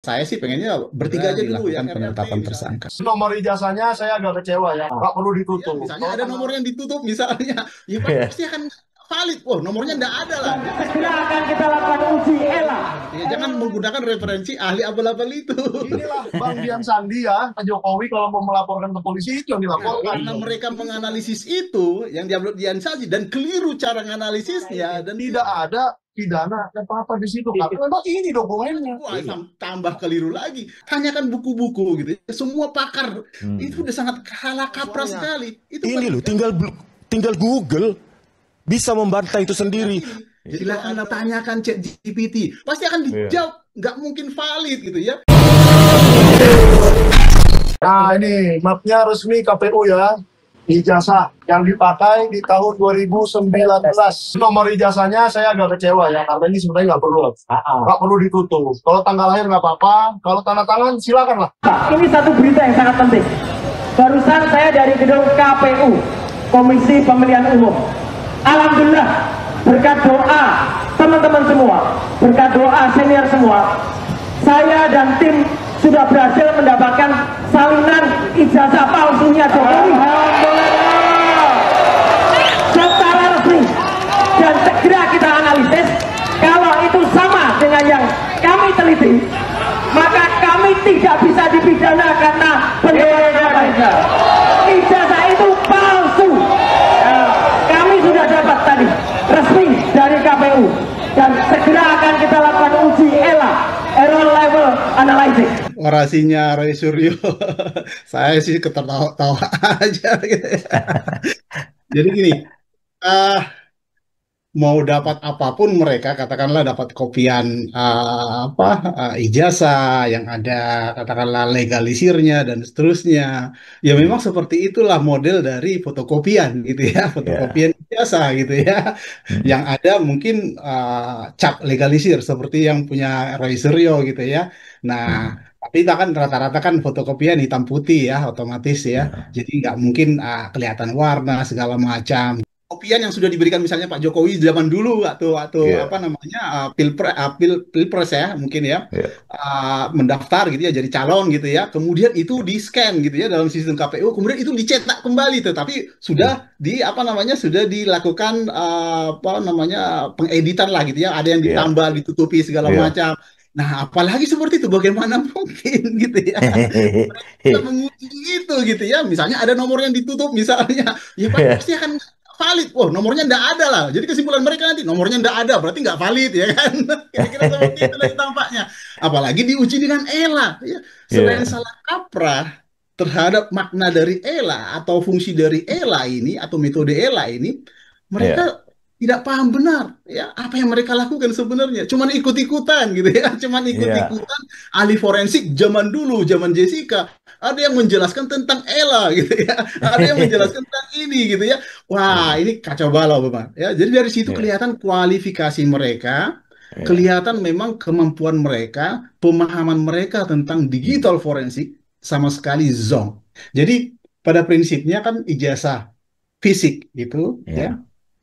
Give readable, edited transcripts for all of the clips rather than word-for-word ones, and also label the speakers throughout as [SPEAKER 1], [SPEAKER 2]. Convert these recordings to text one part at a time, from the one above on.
[SPEAKER 1] Saya sih pengennya bertiga aja dulu ya,
[SPEAKER 2] dilakukan
[SPEAKER 1] RRT
[SPEAKER 2] penetapan
[SPEAKER 1] misalnya.
[SPEAKER 2] tersangka.
[SPEAKER 3] Nomor ijazahnya saya agak kecewa ya, nggak perlu
[SPEAKER 1] Ya,
[SPEAKER 3] ditutup.
[SPEAKER 1] misalnya
[SPEAKER 3] Kalau
[SPEAKER 1] ada
[SPEAKER 3] tanggal
[SPEAKER 1] nomor yang ditutup misalnya, ya
[SPEAKER 2] Iya.
[SPEAKER 1] pasti akan valid. Oh, nomornya nggak ada lah. Jadi
[SPEAKER 4] Segera
[SPEAKER 1] kesimpulan
[SPEAKER 4] akan kita lakukan uji ELA.
[SPEAKER 1] ya jangan menggunakan referensi ahli abal-abal itu.
[SPEAKER 3] inilah Bang Dian Sandi ya, Pak Jokowi kalau mau melaporkan ke polisi itu yang
[SPEAKER 1] Nah,
[SPEAKER 3] dilaporkan.
[SPEAKER 1] karena mereka menganalisis itu yang diupload di Ansasi dan keliru cara menganalisisnya dan
[SPEAKER 3] Tidak ada pidana apa-apa di situ. Karena memang ini dokumennya.
[SPEAKER 1] wah, tambah keliru lagi. Tanyakan buku-buku gitu. Semua pakar itu udah sangat kalah kaprah sekali. Itu
[SPEAKER 5] Ini
[SPEAKER 1] paling
[SPEAKER 5] loh, tinggal Google bisa membantah itu sendiri.
[SPEAKER 1] silakan tanyakan ChatGPT, pasti akan dijawab. Nggak mungkin valid gitu ya.
[SPEAKER 3] Nah ini mapnya resmi KPU ya, ijazah yang dipakai di tahun 2019. Nomor ijazahnya saya agak kecewa ya, karena ini sebenarnya nggak perlu ditutup. Kalau tanggal lahir nggak apa-apa, kalau tanda tangan silakan lah.
[SPEAKER 4] Ini satu berita yang sangat penting. Barusan saya dari gedung KPU, Komisi Pemilihan Umum. Alhamdulillah, berkat doa teman-teman semua, berkat doa senior semua, saya dan tim sudah berhasil mendapatkan salinan ijazah palsunya Jokowi. Secara resmi, dan segera kita analisis. Kalau itu sama dengan yang kami teliti, maka kami tidak bisa dipidana karena penodaan. Ijazah itu palsu. Kami sudah dapat tadi resmi dari KPU dan segera akan kita lakukan uji ELA, Error Level Analysis.
[SPEAKER 1] Orasinya Roy Suryo, saya sih ketawa-tawa aja gitu ya. Jadi gini, ah mau dapat apapun mereka, katakanlah dapat kopian ijazah yang ada katakanlah legalisirnya dan seterusnya. Ya memang seperti itulah model dari fotokopian gitu ya, fotokopian ijazah gitu ya. Yang ada mungkin cap legalisir seperti yang punya Roy Suryo gitu ya. Nah, tapi itu kan rata-rata kan fotokopian hitam putih ya, otomatis ya. Jadi nggak mungkin kelihatan warna segala macam. Kopian yang sudah diberikan misalnya Pak Jokowi zaman dulu waktu waktu apa namanya pilpres ya mungkin ya mendaftar gitu ya jadi calon gitu ya kemudian itu di scan gitu ya dalam sistem KPU kemudian itu dicetak kembali tetapi sudah di apa namanya sudah dilakukan apa namanya pengeditan lah gitu ya ada yang ditambah ditutupi segala macam. Nah, apalagi seperti itu, bagaimana mungkin gitu ya? Kita menguji itu gitu ya. Misalnya ada nomor yang ditutup misalnya, ya pasti akan valid. Wah, nomornya nggak ada lah. Jadi kesimpulan mereka nanti nomornya nggak ada, berarti nggak valid ya kan? Kira-kira seperti itu dari tampaknya. Apalagi diuji dengan ELA. Ya. Selain salah kaprah terhadap makna dari ELA atau fungsi dari ELA ini atau metode ELA ini, mereka tidak paham benar ya apa yang mereka lakukan sebenarnya. Cuman ikut-ikutan gitu ya, cuman ikut-ikutan ahli forensik zaman dulu, zaman Jessica. Ada yang menjelaskan tentang Ella gitu ya, ada yang menjelaskan tentang ini gitu ya. Wah, ini kacau balau memang ya. Jadi dari situ kelihatan kualifikasi mereka, kelihatan memang kemampuan mereka, pemahaman mereka tentang digital forensik sama sekali zonk. Jadi pada prinsipnya kan ijazah fisik gitu ya.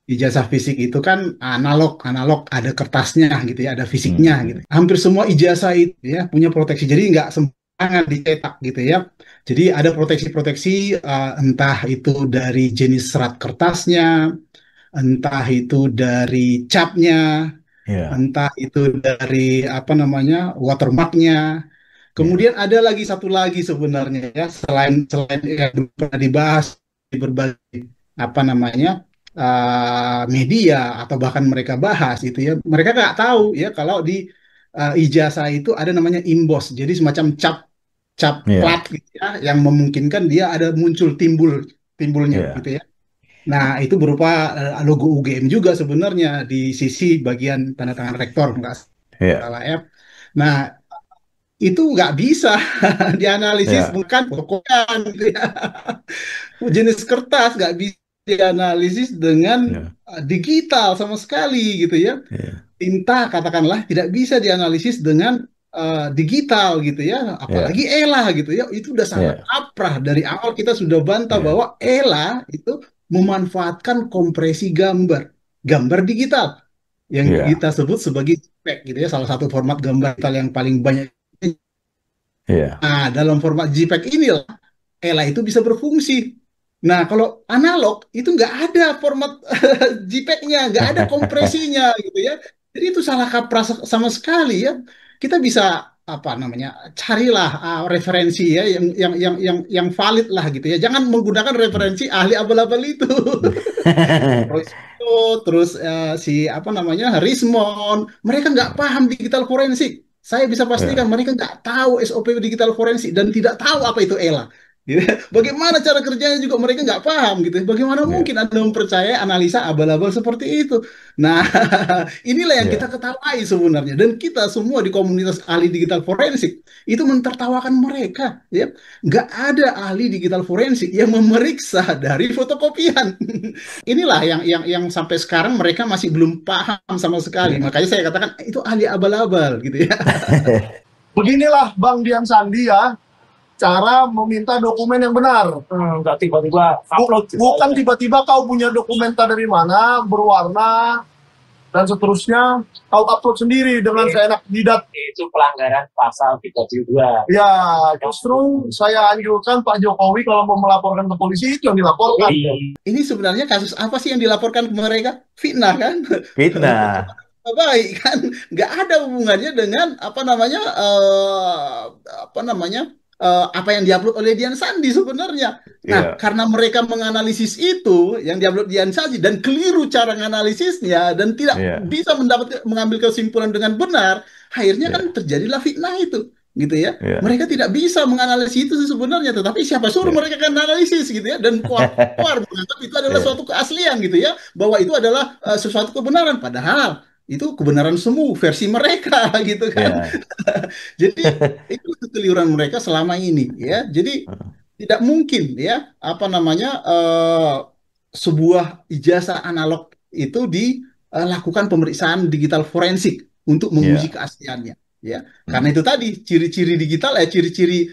[SPEAKER 1] Ijazah fisik itu kan analog ada kertasnya gitu ya, ada fisiknya gitu. Hampir semua ijazah itu ya punya proteksi, jadi nggak sembarangan dicetak gitu ya. Jadi ada proteksi-proteksi entah itu dari jenis serat kertasnya, entah itu dari capnya, entah itu dari apa namanya watermarknya. Kemudian ada lagi satu lagi sebenarnya ya selain selain yang pernah dibahas di berbagai apa namanya media atau bahkan mereka bahas itu ya mereka nggak tahu ya kalau di ijazah itu ada namanya imbos jadi semacam cap cap plat gitu ya yang memungkinkan dia ada muncul timbulnya gitu ya. Nah itu berupa logo UGM juga sebenarnya di sisi bagian tanda tangan rektor nggak salah ya. Nah itu nggak bisa dianalisis bukan pokoknya gitu ya. Jenis kertas nggak bisa dianalisis dengan digital sama sekali gitu ya. Tinta katakanlah tidak bisa dianalisis dengan digital gitu ya. Apalagi ELA gitu ya. Itu udah sangat kaprah. Dari awal kita sudah bantah bahwa ELA itu memanfaatkan kompresi gambar. Gambar digital. Yang kita sebut sebagai JPEG gitu ya. Salah satu format gambar digital yang paling banyak
[SPEAKER 2] Iya.
[SPEAKER 1] Nah, dalam format JPEG inilah ELA itu bisa berfungsi. Nah, kalau analog itu nggak ada format JPEG-nya, nggak ada kompresinya gitu ya. Jadi itu salah kaprah sama sekali ya. Kita bisa apa namanya, carilah referensi ya yang valid lah gitu ya. Jangan menggunakan referensi ahli abal-abal itu. Terus terus si apa namanya, Rismond, mereka nggak paham digital forensik. Saya bisa pastikan
[SPEAKER 2] Iya.
[SPEAKER 1] mereka nggak tahu SOP digital forensik dan tidak tahu apa itu ELA. Gitu ya. Bagaimana cara kerjanya juga mereka nggak paham gitu. Bagaimana
[SPEAKER 2] Iya.
[SPEAKER 1] mungkin Anda mempercayai analisa abal-abal seperti itu? Nah, inilah yang kita
[SPEAKER 2] Iya.
[SPEAKER 1] ketahui sebenarnya. Dan kita semua di komunitas ahli digital forensik itu mentertawakan mereka. Ya, nggak ada ahli digital forensik yang memeriksa dari fotokopian. Inilah yang sampai sekarang mereka masih belum paham sama sekali.
[SPEAKER 2] Iya.
[SPEAKER 1] Makanya saya katakan itu ahli abal-abal gitu ya.
[SPEAKER 3] Beginilah Bang Dian Sandi ya, cara meminta dokumen yang benar.
[SPEAKER 4] Nggak tiba-tiba upload.
[SPEAKER 3] Bukan tiba-tiba kau punya dokumenta dari mana, berwarna, dan seterusnya, kau upload sendiri dengan seenak jidat.
[SPEAKER 4] Itu pelanggaran pasal 32.
[SPEAKER 3] Ya, justru saya anjurkan Pak Jokowi kalau mau melaporkan ke polisi, itu yang dilaporkan.
[SPEAKER 1] Ini sebenarnya kasus apa sih yang dilaporkan ke mereka? Fitnah kan?
[SPEAKER 2] Fitnah.
[SPEAKER 1] Baik kan, nggak ada hubungannya dengan apa namanya apa yang diupload oleh Dian Sandi sebenarnya. Nah,
[SPEAKER 2] Iya.
[SPEAKER 1] karena mereka menganalisis itu yang diupload Dian Sandi dan keliru cara menganalisisnya dan tidak
[SPEAKER 2] Iya.
[SPEAKER 1] bisa mengambil kesimpulan dengan benar, akhirnya kan
[SPEAKER 2] Iya.
[SPEAKER 1] terjadilah fitnah itu, gitu ya.
[SPEAKER 2] Iya.
[SPEAKER 1] Mereka tidak bisa menganalisis itu sebenarnya, tetapi siapa suruh
[SPEAKER 2] Iya.
[SPEAKER 1] mereka kan analisis gitu ya, dan keluar menganggap itu adalah
[SPEAKER 2] Iya.
[SPEAKER 1] suatu keaslian gitu ya, bahwa itu adalah sesuatu kebenaran, padahal itu kebenaran semu versi mereka gitu kan.
[SPEAKER 2] Iya.
[SPEAKER 1] Jadi itu kekeliruan mereka selama ini ya. Jadi tidak mungkin ya apa namanya sebuah ijazah analog itu dilakukan pemeriksaan digital forensik untuk menguji
[SPEAKER 2] Iya.
[SPEAKER 1] keasliannya ya. Karena itu tadi ciri-ciri digital ciri-ciri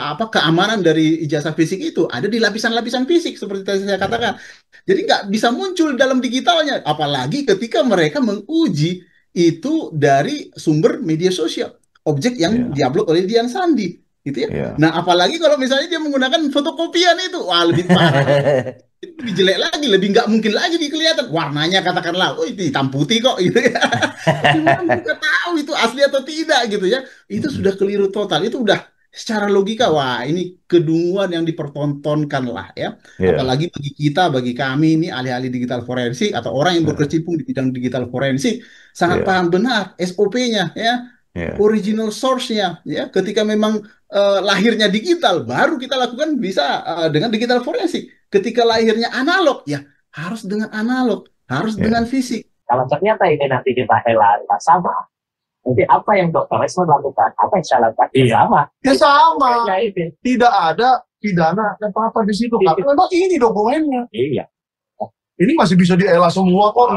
[SPEAKER 1] apa keamanan dari ijazah fisik itu ada di lapisan-lapisan fisik seperti tadi saya katakan.
[SPEAKER 2] Iya.
[SPEAKER 1] Jadi nggak bisa muncul dalam digitalnya, apalagi ketika mereka menguji itu dari sumber media sosial, objek yang
[SPEAKER 2] Iya.
[SPEAKER 1] diupload oleh Dian Sandi, gitu ya.
[SPEAKER 2] Iya.
[SPEAKER 1] Nah, apalagi kalau misalnya dia menggunakan fotokopian itu, wah lebih parah lagi. Itu lebih jelek lagi, lebih nggak mungkin lagi dikelihatan warnanya katakanlah, oh itu hitam putih kok, gitu ya. Bagaimana mereka tahu itu asli atau tidak, gitu ya? Itu sudah keliru total, itu udah secara logika, wah ini kedunguan yang dipertontonkan lah ya.
[SPEAKER 2] Iya.
[SPEAKER 1] Apalagi bagi kita, bagi kami ini ahli-ahli digital forensik atau orang yang berkecimpung di bidang digital forensik, sangat
[SPEAKER 2] Iya.
[SPEAKER 1] paham benar SOP-nya ya,
[SPEAKER 2] Iya.
[SPEAKER 1] original source-nya ya. Ketika memang lahirnya digital, baru kita lakukan bisa dengan digital forensik. Ketika lahirnya analog, ya harus dengan analog, harus dengan
[SPEAKER 2] Iya.
[SPEAKER 1] fisik.
[SPEAKER 4] Kalau ternyata ini nanti kita helah sama, nanti apa yang Dr. Resmond lakukan, apa yang saya lakukan, sama.
[SPEAKER 3] Ya sama,
[SPEAKER 4] Ya, itu.
[SPEAKER 3] tidak ada pidana apa-apa di situ. Karena memang ini dokumennya.
[SPEAKER 4] Iya,
[SPEAKER 3] Ini masih bisa diela semua kok.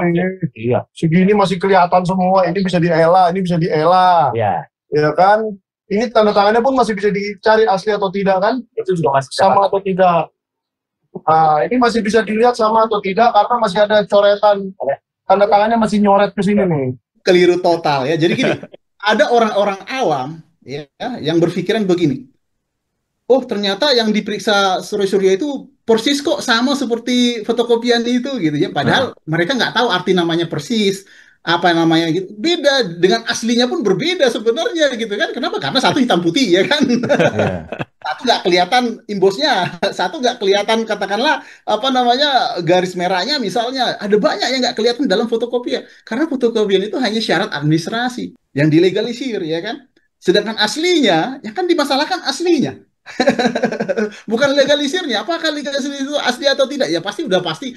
[SPEAKER 4] iya,
[SPEAKER 3] Segini masih kelihatan semua. Ini bisa diela, ini bisa diela.
[SPEAKER 4] iya.
[SPEAKER 3] Ya kan? Ini tanda tangannya pun masih bisa dicari asli atau tidak kan?
[SPEAKER 4] Itu juga masih
[SPEAKER 3] Sama atau tidak. Nah, ini masih bisa dilihat sama atau tidak karena masih ada coretan. Tanda tangannya masih nyoret ke sini nih.
[SPEAKER 1] Keliru total ya. Jadi gini, ada orang-orang awam ya yang berpikiran begini. Oh, ternyata yang diperiksa Suryo itu persis kok sama seperti fotokopian itu gitu ya. Padahal mereka nggak tahu arti namanya persis, apa namanya gitu. Beda dengan aslinya pun berbeda sebenarnya gitu kan. Kenapa? Karena satu hitam putih ya kan.
[SPEAKER 2] Iya.
[SPEAKER 1] Satu nggak kelihatan imbosnya, satu nggak kelihatan katakanlah apa namanya garis merahnya misalnya. Ada banyak yang nggak kelihatan dalam fotokopian. Karena fotokopian itu hanya syarat administrasi yang dilegalisir ya kan. Sedangkan aslinya, ya kan dimasalahkan aslinya. Bukan legalisirnya. Apakah legalisir itu asli atau tidak? Ya pasti udah pasti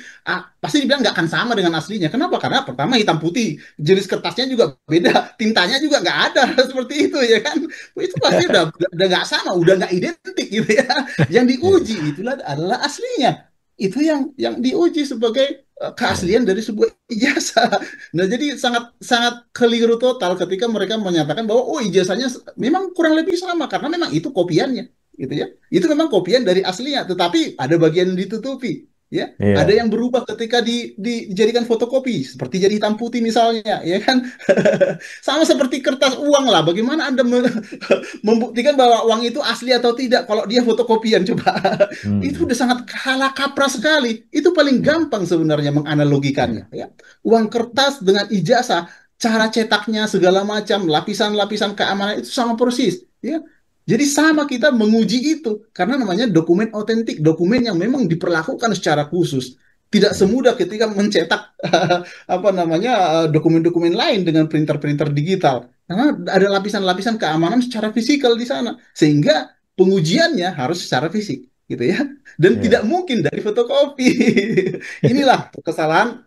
[SPEAKER 1] dibilang nggak akan sama dengan aslinya. Kenapa? Karena pertama hitam putih, jenis kertasnya juga beda, tintanya juga nggak ada seperti itu ya kan. Itu pasti udah nggak sama, udah nggak identik gitu ya. Yang diuji itulah adalah aslinya. Itu yang diuji sebagai keaslian dari sebuah ijazah. Nah, jadi sangat sangat keliru total ketika mereka menyatakan bahwa oh ijazahnya memang kurang lebih sama karena memang itu kopiannya gitu ya. Itu memang kopian dari aslinya, tetapi ada bagian yang ditutupi ya. Ada
[SPEAKER 2] Iya.
[SPEAKER 1] yang berubah ketika dijadikan fotokopi, seperti jadi hitam putih misalnya, ya kan? Sama seperti kertas uang lah. Bagaimana Anda membuktikan bahwa uang itu asli atau tidak kalau dia fotokopian? Coba. Itu
[SPEAKER 2] Hmm.
[SPEAKER 1] udah sangat kalah kaprah sekali. Itu paling
[SPEAKER 2] Iya.
[SPEAKER 1] gampang sebenarnya menganalogikannya,
[SPEAKER 2] Iya.
[SPEAKER 1] ya. Uang kertas dengan ijazah, cara cetaknya segala macam, lapisan-lapisan keamanan itu sama persis, ya. Jadi sama kita menguji itu karena namanya dokumen otentik, dokumen yang memang diperlakukan secara khusus. Tidak
[SPEAKER 2] Iya.
[SPEAKER 1] semudah ketika mencetak apa namanya dokumen-dokumen lain dengan printer-printer digital. Karena ada lapisan-lapisan keamanan secara fisikal di sana, sehingga pengujiannya harus secara fisik, gitu ya. Dan tidak
[SPEAKER 2] Iya.
[SPEAKER 1] mungkin dari fotokopi. Inilah kesalahan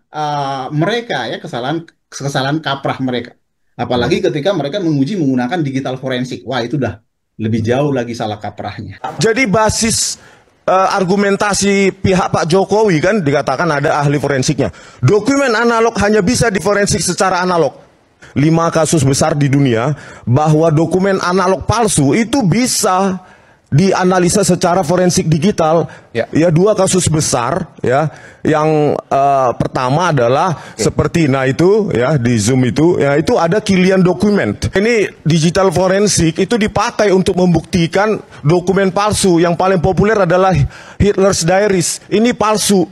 [SPEAKER 1] mereka ya, kesalahan kaprah mereka. Apalagi
[SPEAKER 2] Iya.
[SPEAKER 1] ketika mereka menguji menggunakan digital forensik. Wah, itu dah lebih jauh lagi salah kaprahnya.
[SPEAKER 5] Jadi basis argumentasi pihak Pak Jokowi kan dikatakan ada ahli forensiknya. Dokumen analog hanya bisa diforensik secara analog. 5 kasus besar di dunia bahwa dokumen analog palsu itu bisa dianalisa secara forensik digital.
[SPEAKER 2] Ya.
[SPEAKER 5] Ya, 2 kasus besar ya. Yang pertama adalah seperti itu ya, di Zoom itu ya, itu ada Kilian dokumen. Ini digital forensik itu dipakai untuk membuktikan dokumen palsu. Yang paling populer adalah Hitler's Diaries. Ini palsu.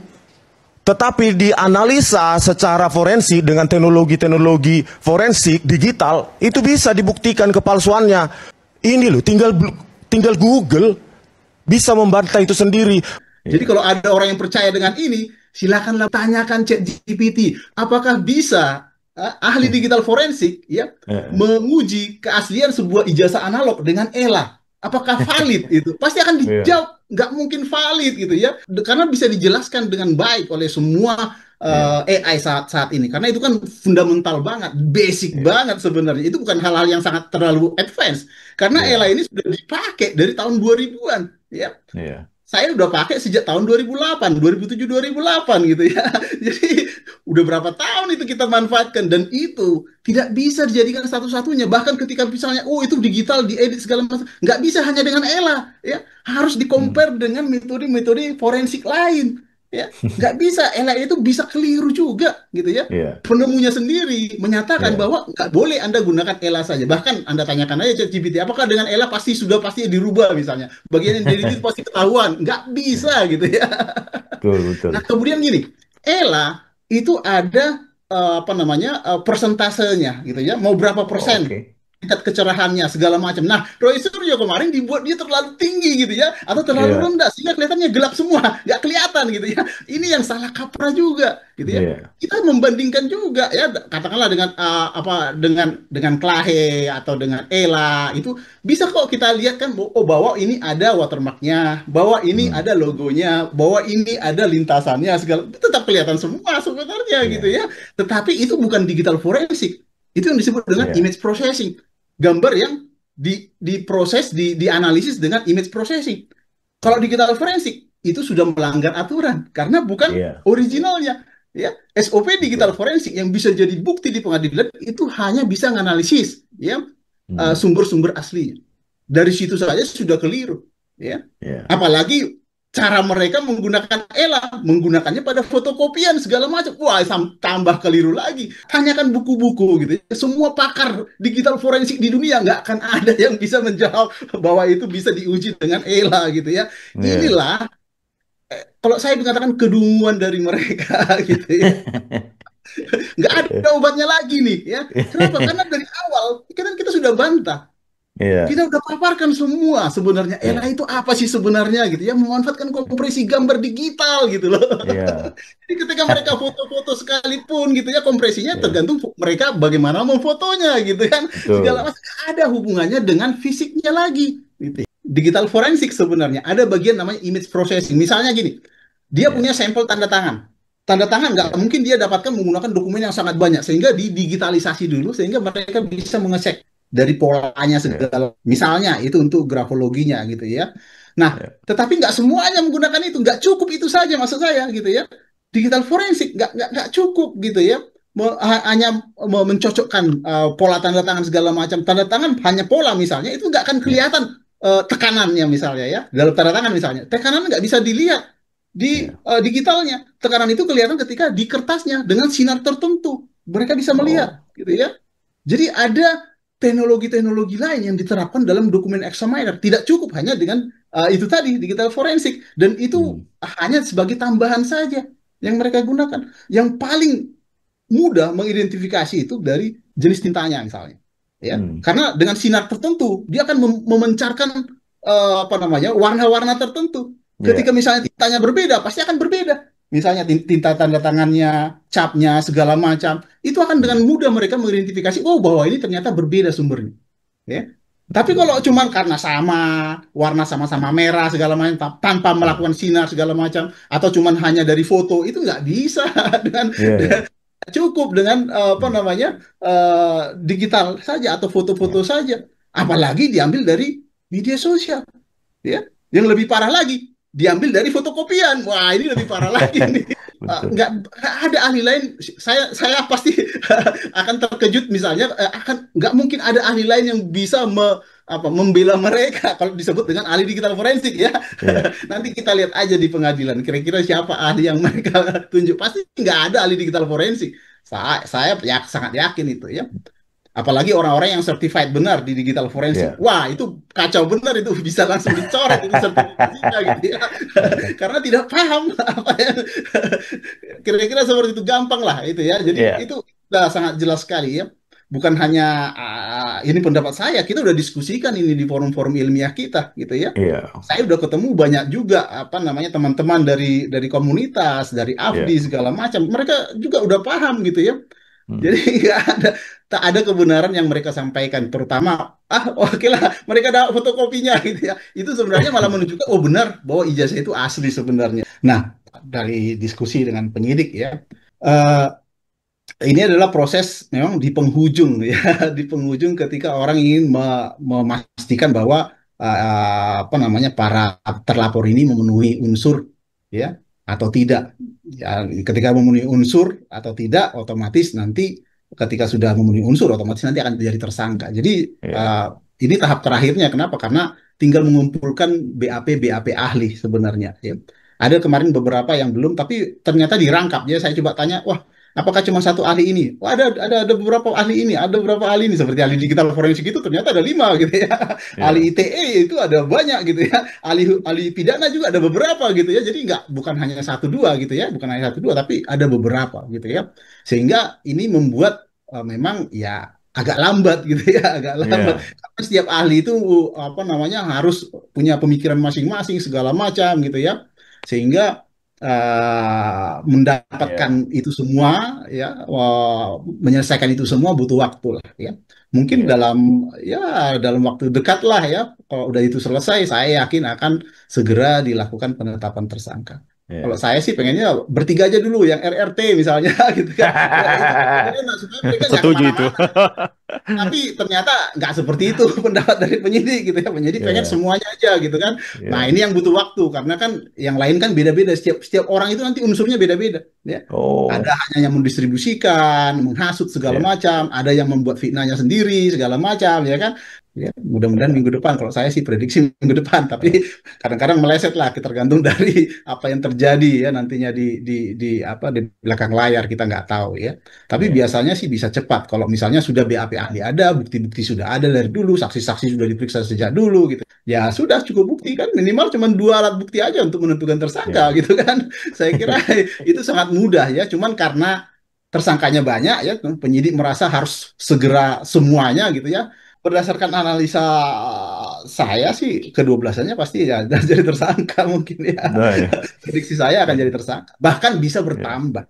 [SPEAKER 5] Tetapi dianalisa secara forensik dengan teknologi-teknologi forensik digital itu bisa dibuktikan kepalsuannya. Ini loh, tinggal Google bisa membantah itu sendiri.
[SPEAKER 1] Jadi kalau ada orang yang percaya dengan ini, silakanlah tanyakan ChatGPT, apakah bisa ahli digital forensik ya menguji keaslian sebuah ijazah analog dengan ELA? Apakah valid itu? Pasti akan
[SPEAKER 2] Iya.
[SPEAKER 1] dijawab nggak mungkin valid gitu ya, karena bisa dijelaskan dengan baik oleh semua
[SPEAKER 2] Iya.
[SPEAKER 1] AI saat ini. Karena itu kan fundamental banget, basic
[SPEAKER 2] Iya.
[SPEAKER 1] banget sebenarnya. Itu bukan hal-hal yang sangat terlalu advance. Karena ELA
[SPEAKER 2] Iya.
[SPEAKER 1] ini sudah dipakai dari tahun 2000-an ya.
[SPEAKER 2] Iya.
[SPEAKER 1] Saya udah pakai sejak tahun 2008, 2007, 2008 gitu ya. Jadi udah berapa tahun itu kita manfaatkan dan itu tidak bisa dijadikan satu-satunya. Bahkan ketika misalnya, oh itu digital, diedit segala macam, nggak bisa hanya dengan ELA, ya harus
[SPEAKER 2] Hmm.
[SPEAKER 1] di-compare dengan metode-metode forensik lain, ya nggak bisa. ELA itu bisa keliru juga, gitu ya.
[SPEAKER 2] Iya.
[SPEAKER 1] Penemunya sendiri menyatakan
[SPEAKER 2] Iya.
[SPEAKER 1] bahwa nggak boleh Anda gunakan ELA saja. Bahkan Anda tanyakan aja ChatGPT, apakah dengan ELA pasti dirubah misalnya. Bagian yang dari itu pasti ketahuan. Nggak bisa gitu ya.
[SPEAKER 2] Betul, betul.
[SPEAKER 1] Nah, kemudian gini, ELA itu ada apa namanya persentasenya gitu ya. Mau berapa
[SPEAKER 2] Oh,
[SPEAKER 1] persen
[SPEAKER 2] oke.
[SPEAKER 1] tingkat kecerahannya segala macam. Nah, Roy Suryo kemarin dibuat dia terlalu tinggi gitu ya, atau terlalu
[SPEAKER 2] Iya.
[SPEAKER 1] rendah sehingga kelihatannya gelap semua, nggak kelihatan gitu ya. Ini yang salah kaprah juga gitu ya.
[SPEAKER 2] Iya.
[SPEAKER 1] Kita membandingkan juga ya, katakanlah dengan apa dengan Clahe atau dengan Ella itu bisa kok kita lihat kan, oh bahwa ini ada watermarknya, bahwa ini
[SPEAKER 2] Hmm.
[SPEAKER 1] ada logonya, bahwa ini ada lintasannya segala, tetap kelihatan semua sebenarnya gitu
[SPEAKER 2] Iya.
[SPEAKER 1] ya. Tetapi itu bukan digital forensik. Itu yang disebut dengan
[SPEAKER 2] Iya.
[SPEAKER 1] image processing. Gambar yang diproses, dianalisis dengan image processing. Kalau digital forensik itu sudah melanggar aturan karena bukan
[SPEAKER 2] Iya.
[SPEAKER 1] originalnya. Ya, SOP digital
[SPEAKER 2] Betul.
[SPEAKER 1] forensik yang bisa jadi bukti di pengadilan itu hanya bisa menganalisis ya
[SPEAKER 2] Hmm.
[SPEAKER 1] sumber-sumber aslinya. Dari situ saja sudah keliru. Ya,
[SPEAKER 2] Iya.
[SPEAKER 1] apalagi cara mereka menggunakan ELA, menggunakannya pada fotokopian segala macam. Wah, tambah keliru lagi. Tanyakan buku-buku gitu ya. Semua pakar digital forensik di dunia nggak akan ada yang bisa menjawab bahwa itu bisa diuji dengan ELA gitu ya.
[SPEAKER 2] Iya.
[SPEAKER 1] Inilah kalau saya mengatakan kedunguan dari mereka gitu ya. Nggak ada obatnya lagi nih ya. Kenapa? Karena dari awal kita sudah bantah.
[SPEAKER 2] Iya.
[SPEAKER 1] Kita udah paparkan semua sebenarnya ELA
[SPEAKER 2] Iya.
[SPEAKER 1] itu apa sih sebenarnya gitu ya, memanfaatkan kompresi gambar digital gitu loh.
[SPEAKER 2] Iya.
[SPEAKER 1] Jadi ketika mereka foto-foto sekalipun gitu ya, kompresinya
[SPEAKER 2] Iya.
[SPEAKER 1] tergantung mereka bagaimana memfotonya gitu kan. Segala
[SPEAKER 2] Betul.
[SPEAKER 1] macam ada hubungannya dengan fisiknya lagi gitu. Digital forensik sebenarnya ada bagian namanya image processing. Misalnya gini, dia
[SPEAKER 2] Iya.
[SPEAKER 1] punya sampel tanda tangan. Tanda tangan nggak
[SPEAKER 2] Iya.
[SPEAKER 1] mungkin dia dapatkan menggunakan dokumen yang sangat banyak, sehingga didigitalisasi dulu sehingga mereka bisa mengecek dari polanya
[SPEAKER 2] Iya.
[SPEAKER 1] segala. Misalnya itu untuk grafologinya gitu ya. Nah,
[SPEAKER 2] Iya.
[SPEAKER 1] tetapi nggak semuanya menggunakan itu, nggak cukup itu saja maksud saya gitu ya. Digital forensik nggak cukup gitu ya. Hanya mencocokkan pola tanda tangan segala macam. Tanda tangan hanya pola misalnya itu nggak akan
[SPEAKER 2] Iya.
[SPEAKER 1] kelihatan tekanannya misalnya ya. Dalam tanda tangan misalnya, tekanan nggak bisa dilihat di digitalnya. Tekanan itu kelihatan ketika di kertasnya dengan sinar tertentu. Mereka bisa melihat, gitu ya. Jadi ada teknologi-teknologi lain yang diterapkan dalam dokumen examiner. Tidak cukup hanya dengan itu tadi, digital forensik. Dan itu hanya sebagai tambahan saja yang mereka gunakan. Yang paling mudah mengidentifikasi itu dari jenis tintanya misalnya. Ya, karena dengan sinar tertentu dia akan memancarkan warna-warna tertentu. Ketika misalnya tintanya berbeda, pasti akan berbeda. Misalnya tinta tanda tangannya, capnya, segala macam, itu akan dengan mudah mereka mengidentifikasi, oh bahwa ini ternyata berbeda sumbernya. Ya. Tapi kalau cuma karena sama, warna sama-sama merah segala macam, tanpa melakukan sinar segala macam, atau cuma hanya dari foto, itu nggak bisa dengan cukup dengan digital saja atau foto-foto saja. Apalagi diambil dari media sosial, ya. Yang lebih parah lagi, diambil dari fotokopian. Wah, ini lebih parah lagi nih. Nggak ada ahli lain. Saya pasti akan terkejut misalnya nggak mungkin ada ahli lain yang bisa membela mereka kalau disebut dengan ahli digital forensik ya. Nanti kita lihat aja di pengadilan. Kira-kira siapa ahli yang mereka tunjuk? Pasti nggak ada ahli digital forensik. Saya sangat yakin itu ya. Apalagi orang-orang yang certified benar di digital forensik. Wah, itu kacau benar, itu bisa langsung dicoret itu sertifikasinya gitu ya. Karena tidak paham apa ya. Kira-kira seperti itu, gampang lah itu ya. Jadi itu sudah sangat jelas sekali ya. Bukan hanya ini pendapat saya, kita udah diskusikan ini di forum-forum ilmiah kita gitu ya. Saya udah ketemu banyak juga teman-teman dari komunitas, dari AFDI segala macam. Mereka juga udah paham gitu ya. Jadi tak ada kebenaran yang mereka sampaikan, terutama oke lah mereka ada fotokopinya gitu ya. Itu sebenarnya malah menunjukkan oh benar bahwa ijazah itu asli sebenarnya. Nah, dari diskusi dengan penyidik ya, ini adalah proses memang di penghujung ya, di penghujung ketika orang ingin memastikan bahwa para terlapor ini memenuhi unsur ya atau tidak. Ya, ketika memenuhi unsur atau tidak, otomatis nanti ketika sudah memenuhi unsur, otomatis nanti akan menjadi tersangka. Jadi ini tahap terakhirnya. Kenapa? Karena tinggal mengumpulkan BAP ahli sebenarnya. Ya. Ada kemarin beberapa yang belum, tapi ternyata dirangkap. Jadi saya coba tanya, wah, apakah cuma satu ahli ini? Wah, ada beberapa ahli ini, ada beberapa ahli ini. Seperti ahli digital forensik itu ternyata ada 5 gitu ya. Ahli ITE itu ada banyak gitu ya. Ahli pidana juga ada beberapa gitu ya. Jadi bukan hanya 1-2 gitu ya. Bukan hanya 1-2, tapi ada beberapa gitu ya. Sehingga ini membuat memang ya agak lambat gitu ya. Agak lambat. Karena setiap ahli itu harus punya pemikiran masing-masing segala macam gitu ya. Sehingga mendapatkan itu semua ya, menyelesaikan itu semua butuh waktu lah ya. Mungkin dalam waktu dekat lah ya, kalau udah itu selesai, saya yakin akan segera dilakukan penetapan tersangka. Kalau saya sih pengennya bertiga aja dulu, yang RRT misalnya gitu kan.
[SPEAKER 2] Setuju itu.
[SPEAKER 1] Tapi ternyata nggak seperti itu pendapat dari penyidik gitu ya. Penyidik pengen semuanya aja gitu kan. Nah, ini yang butuh waktu karena kan yang lain kan beda-beda. Setiap orang itu nanti unsurnya beda-beda ya. Ada hanya yang mendistribusikan, menghasut segala macam, ada yang membuat fitnahnya sendiri segala macam ya kan. Ya, mudah-mudahan minggu depan. Kalau saya sih prediksi minggu depan, tapi kadang-kadang meleset lah, tergantung dari apa yang terjadi ya nantinya di belakang layar, kita nggak tahu ya. Tapi biasanya sih bisa cepat kalau misalnya sudah BAP ahli ada, bukti-bukti sudah ada dari dulu, saksi-saksi sudah diperiksa sejak dulu gitu. Ya sudah cukup bukti kan, minimal cuma 2 alat bukti aja untuk menentukan tersangka gitu kan. Saya kira itu sangat mudah ya. Cuman karena tersangkanya banyak ya, penyidik merasa harus segera semuanya gitu ya. Berdasarkan analisa saya sih, ke-12-nya pasti ya jadi tersangka mungkin ya. Prediksi saya akan jadi tersangka, bahkan bisa bertambah.